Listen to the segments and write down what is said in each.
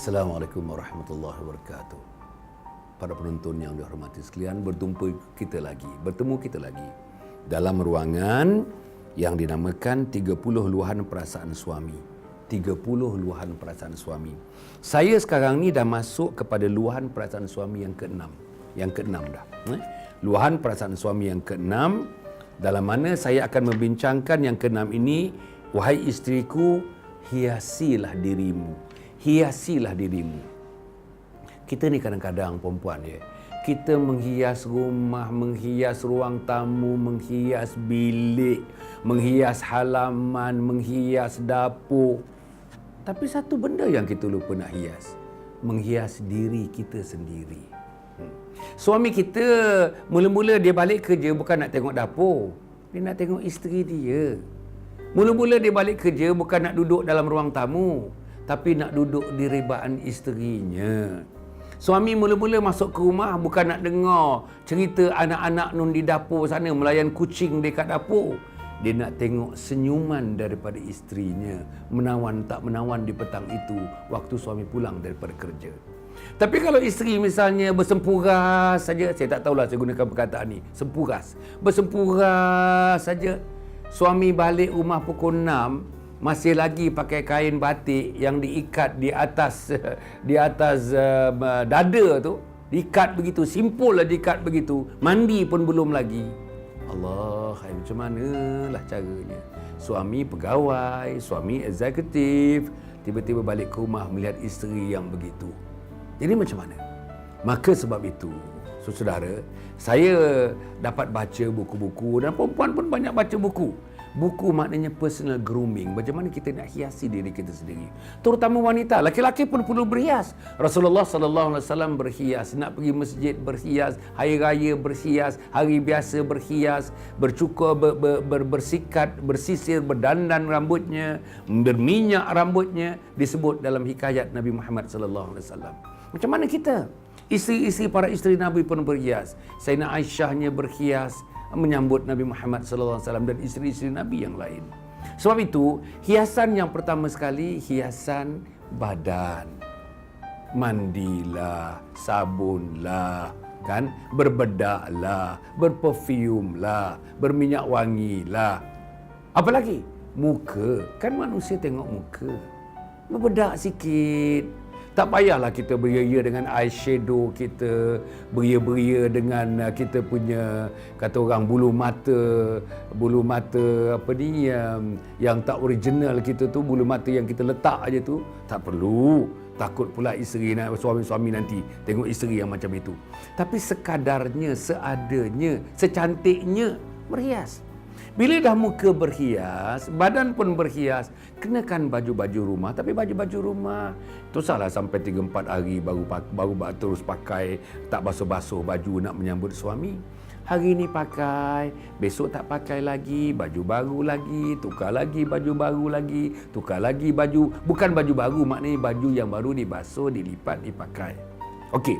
Assalamualaikum warahmatullahi wabarakatuh. Para penonton yang dihormati sekalian, bertemu kita lagi dalam ruangan yang dinamakan 30 luahan perasaan suami. 30 luahan perasaan suami. Saya sekarang ni dah masuk kepada luahan perasaan suami yang ke-6. Yang ke-6 dah. Luahan perasaan suami yang ke-6, dalam mana saya akan membincangkan yang ke-6 ini. Wahai isteriku, hiasilah dirimu. Hiasilah dirimu. Kita ni kadang-kadang perempuan kita menghias rumah, menghias ruang tamu, menghias bilik, menghias halaman, menghias dapur. Tapi satu benda yang kita lupa nak hias, menghias diri kita sendiri. Suami kita mula-mula dia balik kerja bukan nak tengok dapur, dia nak tengok isteri dia. Mula-mula dia balik kerja bukan nak duduk dalam ruang tamu, tapi nak duduk di rebaan isterinya. Suami mula-mula masuk ke rumah bukan nak dengar cerita anak-anak nun di dapur sana melayan kucing dekat dapur. Dia nak tengok senyuman daripada isterinya, menawan tak menawan di petang itu waktu suami pulang daripada kerja. Tapi kalau isteri misalnya bersempuras saja, saya tak tahulah saya gunakan perkataan ni, sempuras. Bersempuras saja. Suami balik rumah pukul 6, masih lagi pakai kain batik yang diikat di atas dada tu, diikat begitu, simpul lah diikat begitu, mandi pun belum lagi. Allah, macam manalah caranya? Suami pegawai, suami eksekutif, tiba-tiba balik ke rumah melihat isteri yang begitu. Jadi macam mana? Maka sebab itu, saudara, saya dapat baca buku-buku dan perempuan pun banyak baca buku. Buku maknanya personal grooming. Bagaimana kita nak hiasi diri kita sendiri. Terutama wanita. Laki-laki pun perlu berhias. Rasulullah SAW berhias. Nak pergi masjid berhias. Hari raya berhias. Hari biasa berhias. Bercukur, bersikat, bersisir, berdandan rambutnya. Berminyak rambutnya. Disebut dalam hikayat Nabi Muhammad SAW. Macam mana kita? Isteri-isteri, para isteri Nabi pun berhias. Sayyidina Aisyahnya berhias menyambut Nabi Muhammad SAW dan isteri-isteri Nabi yang lain. Sebab itu, hiasan yang pertama sekali, hiasan badan. Mandilah, sabunlah, kan? Berbedaklah, berperfumelah, berminyak wangilah. Apalagi? Muka. Kan manusia tengok muka. Berbedak sikit. Tak payahlah kita beria-ria dengan eyeshadow kita, beria-beria dengan kita punya, kata orang, bulu mata apa ni, yang tak original kita tu, bulu mata yang kita letak aja tu. Tak perlu. Takut pula isteri, suami-suami nanti tengok isteri yang macam itu. Tapi sekadarnya, seadanya, secantiknya berhias. Bila dah muka berhias, badan pun berhias, kenakan baju-baju rumah. Tapi baju-baju rumah tu salah sampai 3-4 hari baru terus pakai, tak basuh-basuh baju nak menyambut suami. Hari ni pakai, besok tak pakai lagi, baju baru lagi, tukar lagi baju baru lagi, tukar lagi baju, bukan baju baru, maknanya baju yang baru dibasuh, dilipat, dipakai. Okey.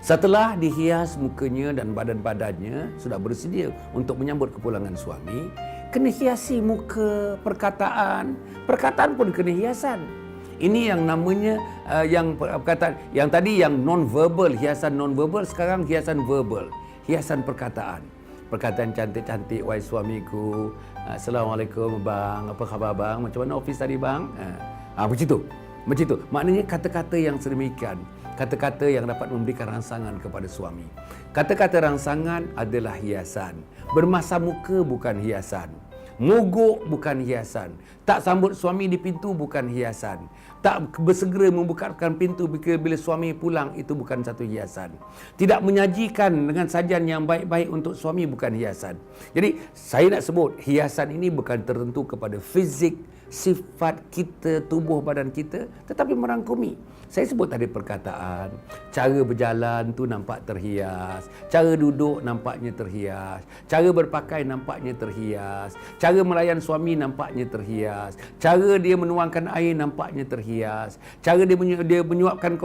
Setelah dihias mukanya dan badan-badannya, sudah bersedia untuk menyambut kepulangan suami, kena hiasi muka, perkataan. Perkataan pun kena hiasan. Ini yang namanya yang perkataan yang tadi yang non-verbal, hiasan non-verbal, sekarang hiasan verbal, hiasan perkataan. Perkataan cantik-cantik, wahai suamiku, Assalamualaikum bang, apa khabar bang, macam mana office tadi bang? Macam itu. Macam itu. Maknanya kata-kata yang sedemikian, kata-kata yang dapat memberikan rangsangan kepada suami. Kata-kata rangsangan adalah hiasan. Bermasam muka bukan hiasan. Mogok bukan hiasan. Tak sambut suami di pintu bukan hiasan. Tak bersegera membukakan pintu bila suami pulang, itu bukan satu hiasan. Tidak menyajikan dengan sajian yang baik-baik untuk suami bukan hiasan. Jadi saya nak sebut hiasan ini bukan tertentu kepada fizik sifat kita, tubuh badan kita, tetapi merangkumi. Saya sebut tadi perkataan, cara berjalan tu nampak terhias, cara duduk nampaknya terhias, cara berpakai nampaknya terhias, cara melayan suami nampaknya terhias, cara dia menuangkan air nampaknya terhias, cara dia menyuapkan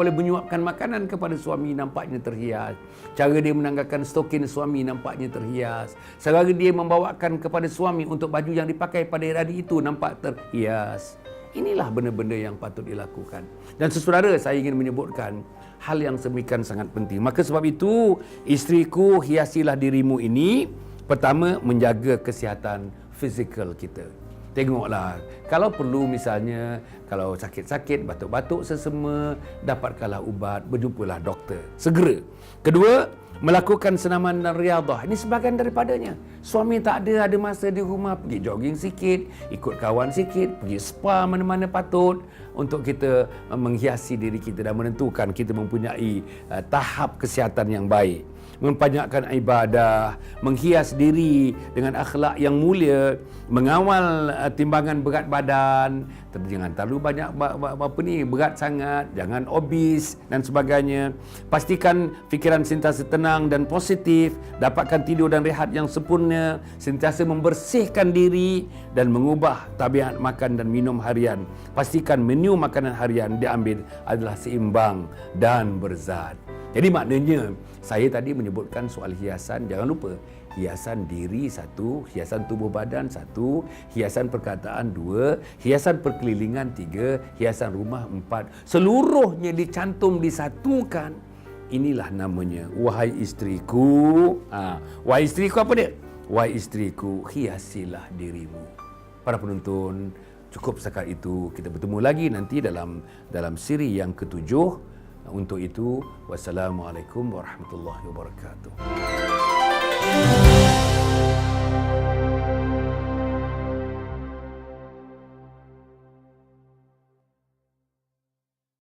makanan kepada suami nampaknya terhias, cara dia menanggalkan stokin suami nampaknya terhias, cara dia membawakan kepada suami untuk baju yang dipakai pada hari itu nampak terhias. Inilah benda-benda yang patut dilakukan. Dan sesaudara, saya ingin menyebutkan hal yang sedemikian sangat penting. Maka sebab itu, isteriku, hiasilah dirimu ini, pertama, menjaga kesihatan fizikal kita. Tengoklah, kalau perlu misalnya, kalau sakit-sakit, batuk-batuk sesama, dapatkanlah ubat, berjumpalah doktor. Segera. Kedua, melakukan senaman dan riadah. Ini sebahagian daripadanya. Suami tak ada masa di rumah, pergi jogging sikit, ikut kawan sikit, pergi spa mana-mana patut untuk kita menghiasi diri kita dan menentukan kita mempunyai tahap kesihatan yang baik. Membanyakkan ibadah, menghias diri dengan akhlak yang mulia, mengawal timbangan berat badan, jangan terlalu banyak berat sangat, jangan obes dan sebagainya. Pastikan fikiran sentiasa tenang dan positif, dapatkan tidur dan rehat yang sempurna, sentiasa membersihkan diri dan mengubah tabiat makan dan minum harian. Pastikan menu makanan harian diambil adalah seimbang dan berzat. Jadi maknanya, saya tadi menyebutkan soal hiasan, jangan lupa, hiasan diri satu, hiasan tubuh badan satu, hiasan perkataan dua, hiasan perkelilingan tiga, hiasan rumah empat. Seluruhnya dicantum, disatukan. Inilah namanya, wahai isteriku. Wahai isteriku apa dia? Wahai isteriku, hiasilah dirimu. Para penonton, cukup setakat itu. Kita bertemu lagi nanti dalam siri yang ketujuh. Untuk itu, wassalamualaikum warahmatullahi wabarakatuh.